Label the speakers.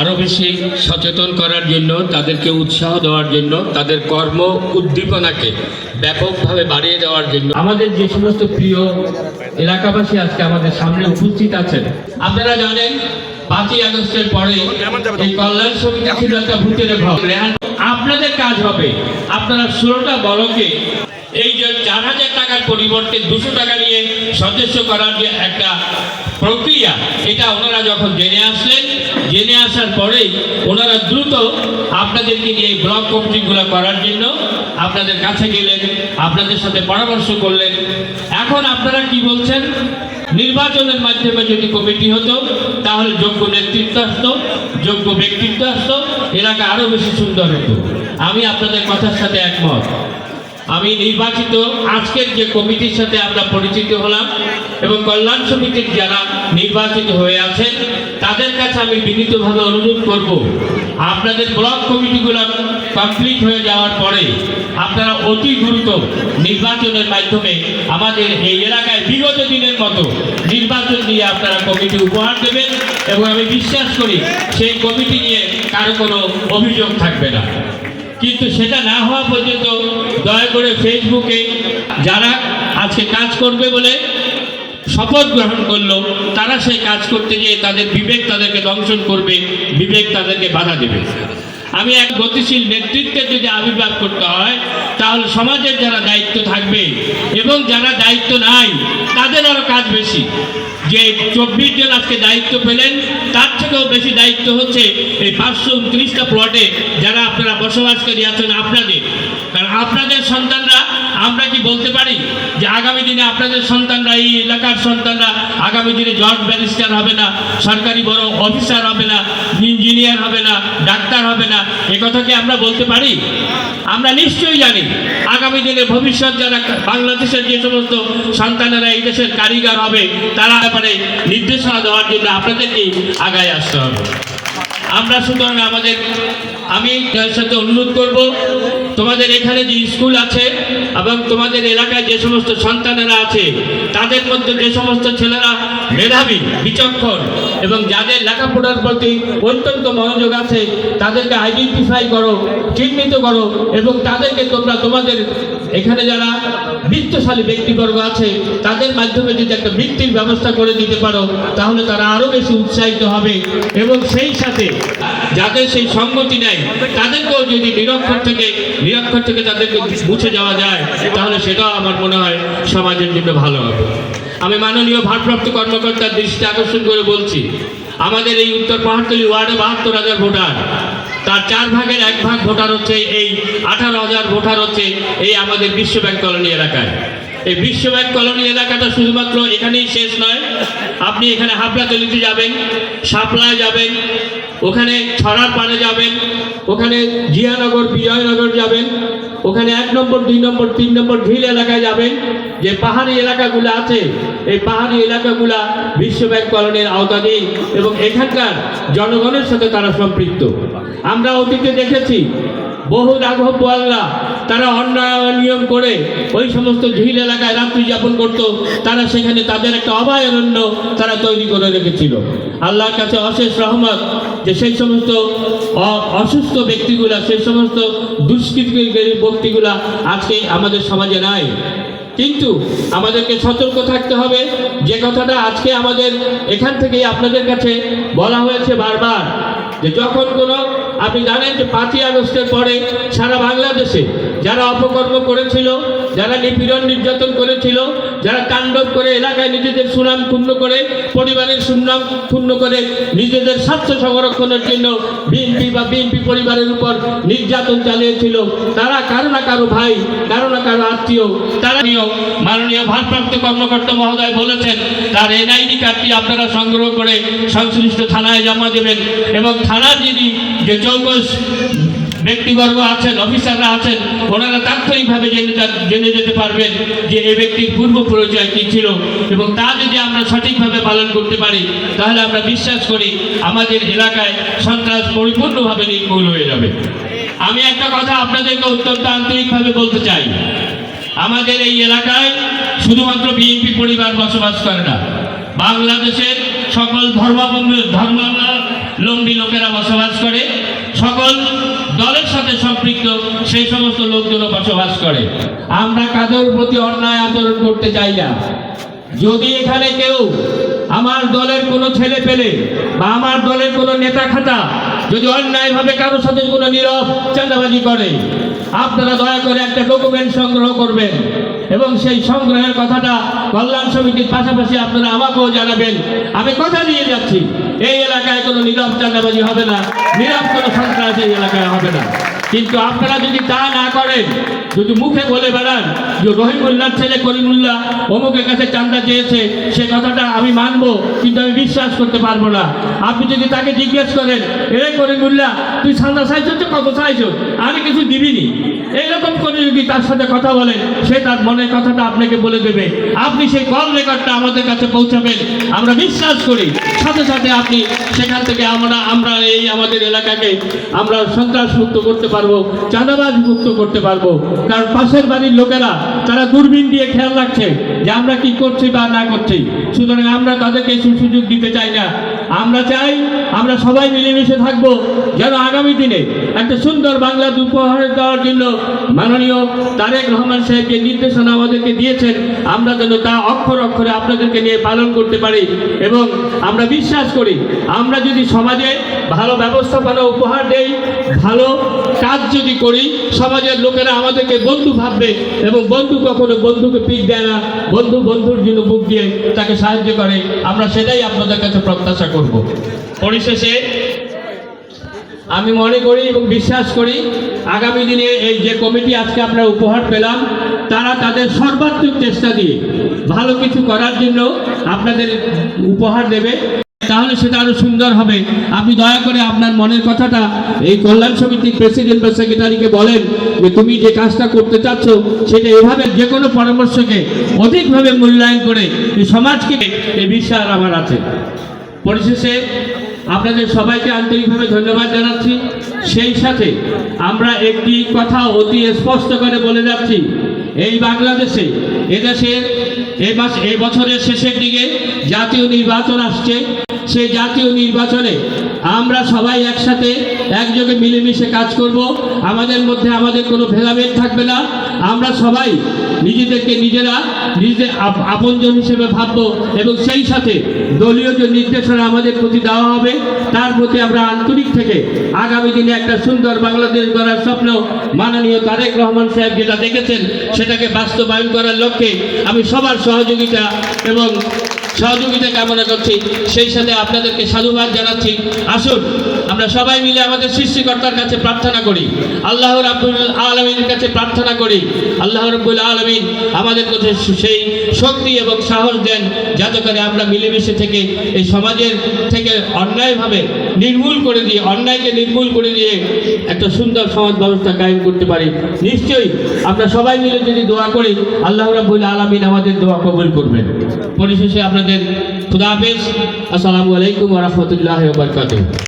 Speaker 1: আরও বেশি সচেতন করার জন্য, তাদেরকে উৎসাহ দেওয়ার জন্য, তাদের কর্ম উদ্দীপনাকে ব্যাপকভাবে বাড়িয়ে দেওয়ার জন্য আমাদের যে সমস্ত প্রিয় এলাকাবাসী আজকে আমাদের সামনে উপস্থিত আছেন। আপনারা জানেন 5ই আগস্টের পরে এই কল্যাণ সমিতি ছিল একটা ভূতের ঘর। আপনাদের কাজ হবে আপনারা 16টা ব্লকে এই যে 4000 টাকার পরিবর্তে 200 টাকা নিয়ে সদস্য করার যে একটা প্রক্রিয়া, এটা ওনারা যখন জেনে আসার পরেই ওনারা দ্রুত আপনাদেরকে নিয়ে এই ব্লক কমিটিগুলো করার জন্য আপনাদের কাছে গেলেন, আপনাদের সাথে পরামর্শ করলেন। এখন আপনারা কি বলছেন, নির্বাচনের মাধ্যমে যদি কমিটি হতো তাহলে যোগ্য নেতৃত্ব আসতো, যোগ্য ব্যক্তিত্ব আসতো, এলাকা আরো বেশি সুন্দর হতো। আমি আপনাদের কথার সাথে একমত। আমি নির্বাচিত আজকের যে কমিটির সাথে আমরা পরিচিত হলাম এবং কল্যাণ সমিতির যারা নির্বাচিত হয়ে আছেন তাদের কাছে আমি বিনীতভাবে অনুরোধ করব, আপনাদের ব্লক কমিটিগুলো কমপ্লিট হয়ে যাওয়ার পরে আপনারা অতি দ্রুত নির্বাচনের মাধ্যমে আমাদের এই এলাকায় বিগত দিনের মতো নির্বাচন দিয়ে আপনারা কমিটি উপহার দেবেন এবং আমি বিশ্বাস করি সেই কমিটি নিয়ে কারো কোনো অভিযোগ থাকবে না। কিন্তু সেটা না হওয়া পর্যন্ত দয়া করে ফেসবুকে যারা আজকে কাজ করবে বলে শপথ গ্রহণ করলো, তারা সেই কাজ করতে গিয়ে তাদের বিবেক তাদেরকে দংশন করবে, বিবেক তাদেরকে বাধা দেবে। আমি এক গতিশীল নেতৃত্বের যদি আবির্ভাব করতে হয় তাহলে সমাজের যারা দায়িত্ব থাকবে এবং যারা দায়িত্ব নাই তাদের আরও কাজ বেশি। যে 24 জন আজকে দায়িত্ব পেলেন তার থেকেও বেশি দায়িত্ব হচ্ছে এই 529টা প্লটে যারা আপনারা বসবাসকারী আছেন আপনাদের। কারণ আপনাদের সন্তানরা, আমরা কি বলতে পারি যে আগামী দিনে আপনাদের সন্তানরা, এই এলাকার সন্তানরা আগামী দিনে জজ ব্যারিস্টার হবে না, সরকারি বড় অফিসার হবে না, ইঞ্জিনিয়ার হবে না, ডাক্তার হবে না, এ কথা কি আমরা বলতে পারি? আমরা নিশ্চয়ই জানি আগামী দিনে ভবিষ্যৎ যারা বাংলাদেশের যে সমস্ত সন্তানেরা এই দেশের কারিগর হবে তারা ব্যাপারে নির্দেশনা দেওয়ার জন্য আপনাদেরকেই আগায় আসতে হবে। আমরা সুতরাং আমি তার সাথে অনুরোধ করব, তোমাদের এখানে যে স্কুল আছে এবং তোমাদের এলাকায় যে সমস্ত সন্তানেরা আছে তাদের মধ্যে যে সমস্ত ছেলেরা মেধাবী, বিচক্ষণ এবং যাদের লেখাপড়ার প্রতি অত্যন্ত মনোযোগ আছে তাদেরকে আইডেন্টিফাই করো, চিহ্নিত করো এবং তাদেরকে তোমাদের এখানে যারা বৃত্তশালী ব্যক্তিবর্গ আছে তাদের মাধ্যমে যদি একটা বৃত্তির ব্যবস্থা করে দিতে পারো তাহলে তারা আরও বেশি উৎসাহিত হবে এবং সেই সাথে যাদের সেই সঙ্গতি নেই তাদেরকেও যদি নিরক্ষর থেকে তাদেরকে মুছে যাওয়া যায় তাহলে সেটাও আমার মনে হয় সমাজের জন্য ভালো হবে। আমি মাননীয় ভারপ্রাপ্ত কর্মকর্তার দৃষ্টি আকর্ষণ করে বলছি, আমাদের এই উত্তর পাহাড়তলী ওয়ার্ডে 72,000 ভোটার, তার 4 ভাগের 1 ভাগ ভোটার হচ্ছে এই 18,000 ভোটার হচ্ছে এই আমাদের বিশ্ব ব্যাংক কলোনি এলাকায়। এই বিশ্ব ব্যাংক কলোনি এলাকাটা শুধুমাত্র এখানেই শেষ নয়, আপনি এখানে হাবড়াতলিতে যাবেন, শাপলায় যাবেন, ওখানে ছড়ার পাড়ে যাবেন, ওখানে জিয়ানগর, বিজয়নগর যাবেন, ওখানে 1 নম্বর, 2 নম্বর, 3 নম্বর ঢিল এলাকায় যাবেন। যে পাহাড়ি এলাকাগুলো আছে এই পাহাড়ি এলাকাগুলা বিশ্ব ব্যাংক কলোনির আওতাধীন এবং এখানকার জনগণের সাথে তারা সম্পৃক্ত। আমরা অতীতে দেখেছি বহু রাঘবওয়ালরা তারা অন্যায় নিয়ম করে ওই সমস্ত ঝিল এলাকায় রাত্রি যাপন করত, তারা সেখানে তাদের একটা অভয়ারণ্য তারা তৈরি করে রেখেছিল। আল্লাহর কাছে অশেষ রহমত যে সেই সমস্ত অসুস্থ ব্যক্তিগুলা, সেই সমস্ত দুষ্কৃতিকারী ব্যক্তিগুলা আজকে আমাদের সমাজে নাই। কিন্তু আমাদেরকে সতর্ক থাকতে হবে, যে কথাটা আজকে আমাদের এখান থেকেই আপনাদের কাছে বলা হয়েছে বারবার, যে যখন কোনো, আপনি জানেন যে 5ই আগস্টের পরে সারা বাংলাদেশে যারা অপকর্ম করেছিল, যারা নিপীড়ন নির্যাতন করেছিল, যারা তাণ্ডব করে এলাকায় নিজেদের সুনাম ক্ষুণ্ণ করে, পরিবারের সুনাম ক্ষুণ্ণ করে নিজেদের স্বার্থ সংরক্ষণের জন্য বিএনপি পরিবারের উপর নির্যাতন চালিয়েছিল, তারা কারো না কারো ভাই, কারো না কারো আত্মীয়, তারা মাননীয় ভারপ্রাপ্ত কর্মকর্তা মহোদয় বলেছেন তার এনআইডি কার্ডটি আপনারা সংগ্রহ করে সংশ্লিষ্ট থানায় জমা দেবেন এবং থানার যিনি যে চৌকস ব্যক্তিবর্গ আছেন, অফিসাররা আছেন, ওনারা তাৎক্ষণিকভাবে জেনে যেতে পারবেন যে এই ব্যক্তির পূর্ব পরিচয় কী ছিল এবং তা যদি আমরা সঠিকভাবে পালন করতে পারি তাহলে আমরা বিশ্বাস করি আমাদের এলাকায় সন্ত্রাস পরিপূর্ণভাবে নির্মূল হয়ে যাবে। আমি একটা কথা আপনাদেরকে অত্যন্ত আন্তরিকভাবে বলতে চাই, আমাদের এই এলাকায় শুধুমাত্র বিএনপি পরিবার বসবাস করে না, বাংলাদেশের সকল লম্বি লোকেরা বসবাস করে, সকল দলের সাথে সম্পৃক্ত সেই সমস্ত লোকজনও বসবাস করে। আমরা কারোর প্রতি অন্যায় আচরণ করতে চাই না। যদি এখানে কেউ আমার দলের কোনো ছেলে পেলে বা আমার দলের কোনো নেতা খাতা যদি অন্যায়ভাবে কারোর সাথে কোনো নীরব চাঁদাবাজি করে, আপনারা দয়া করে একটা ডকুমেন্ট সংগ্রহ করবেন এবং সেই সংগ্রহের কথাটা কল্যাণ সমিতির পাশাপাশি আপনারা আমাকেও জানাবেন। আমি কথা দিয়ে যাচ্ছি, এই এলাকায় কোনো নীরব চাঁদাবাজি হবে না, নীরব কোনো সন্ত্রাস এই এলাকায় হবে না। কিন্তু আপনারা যদি তা না করেন, যদি মুখে বলে বেড়ান যে রহিমুল্লাহর ছেলে করিমুল্লাহ অমুকের কাছে চাঁদা চেয়েছে, সে কথাটা আমি মানব, কিন্তু আমি বিশ্বাস করতে পারবো না। আপনি যদি তাকে জিজ্ঞেস করেন, এ করিমুল্লাহ তুই চাঁদা চাইছ তো কত চাইছ, আমি কিছু দিবিনি, এইরকম করে যদি তার সাথে কথা বলেন, সে তার মনের কথাটা আপনাকে বলে দেবে। আপনি সেই কল রেকর্ডটা আমাদের কাছে পৌঁছাবেন, আমরা বিশ্বাস করি সাথে সাথে আপনি সেখান থেকে আমরা এই আমাদের এলাকাকে আমরা সন্ত্রাস মুক্ত করতে পারবো, চাঁদাবাজ মুক্ত করতে পারবো। কারণ পাশের বাড়ির লোকেরা তারা দূরবীন দিয়ে খেয়াল রাখছে যে আমরা কি করছি বা না করছি, সুতরাং আমরা তাদেরকে সুযোগ দিতে চাই না। আমরা চাই আমরা সবাই মিলেমিশে থাকবো, যেন আগামী দিনে একটা সুন্দর বাংলা উপহার দেওয়ার জন্য মাননীয় তারেক রহমান সাহেব যে নির্দেশনা আমাদেরকে দিয়েছেন, আমরা যেন তা অক্ষর অক্ষরে আপনাদেরকে নিয়ে পালন করতে পারি। এবং আমরা বিশ্বাস করি আমরা যদি সমাজে ভালো ব্যবস্থাপনা উপহার দেই, ভালো কাজ যদি করি, সমাজের লোকেরা আমাদেরকে বন্ধু ভাববে এবং বন্ধু কখনো বন্ধুকে পিঠ দেয় না, বন্ধু বন্ধুর জন্য বুক দিয়ে তাকে সাহায্য করে। আমরা সেটাই আপনাদের কাছে প্রত্যাশা করব। পরিশেষে আমি মনে করি এবং বিশ্বাস করি আগামী দিনে এই যে কমিটি আজকে আমরা উপহার পেলাম, তারা তাদের সর্বাত্মক চেষ্টা দিয়ে ভালো কিছু করার জন্য আপনাদের উপহার দেবে, তাহলে সেটা আরো সুন্দর হবে। আপনি দয়া করে আপনার মনের কথাটা এই কল্যাণ সমিতির প্রেসিডেন্ট বা সেক্রেটারিকে বলেন যে তুমি যে কাজটা করতে চাচ্ছ সেটা এভাবে যে কোনো পরামর্শকে অধিকভাবে মূল্যায়ন করে এই সমাজকে, এই বিশ্বাস আমার আছে। পরিশেষে আপনাদের সবাইকে আন্তরিকভাবে ধন্যবাদ জানাচ্ছি। সেই সাথে আমরা একটি কথা অতি স্পষ্ট করে বলে যাচ্ছি, এই বাংলাদেশে এদেশের এই বছরের শেষের দিকে জাতীয় নির্বাচন আসছে। সেই জাতীয় নির্বাচনে আমরা সবাই একসাথে একযোগে মিলেমিশে কাজ করব। আমাদের মধ্যে আমাদের কোনো ভেদাভেদ থাকবে না। আমরা সবাই নিজেদেরকে নিজেদের আপনজন হিসেবে ভাববো এবং সেই সাথে দলীয় যে নির্দেশনা আমাদের প্রতি দেওয়া হবে তার প্রতি আমরা আন্তরিক থেকে আগামী দিনে একটা সুন্দর বাংলাদেশ গড়ার স্বপ্ন মাননীয় তারেক রহমান সাহেব যেটা দেখেছেন সেটাকে বাস্তবায়ন করার লক্ষ্যে আমি সবার সহযোগিতা কামনা করছি। সেই সাথে আপনাদেরকে সাধুবাদ জানাচ্ছি। আসুন আমরা সবাই মিলে আমাদের সৃষ্টিকর্তার কাছে প্রার্থনা করি, আল্লাহ রাব্বুল আলামিনের কাছে প্রার্থনা করি, আল্লাহ রাব্বুল আলামিন আমাদের কাছে সেই শক্তি এবং সাহস দেন যাতে করে আমরা মিলেমিশে থেকে এই সমাজের থেকে অন্যায়কে নির্মূল করে দিয়ে একটা সুন্দর সমাজ ব্যবস্থা কায়েম করতে পারি। নিশ্চয়ই আমরা সবাই মিলে যদি দোয়া করি, আল্লাহ রাব্বুল আলামিন আমাদের দোয়া কবুল করবেন। পরিশেষে আপনাদের খুদা হাফেজ, আসসালামু আলাইকুম ওয়া রাহমাতুল্লাহি ওয়া বারাকাতুহু।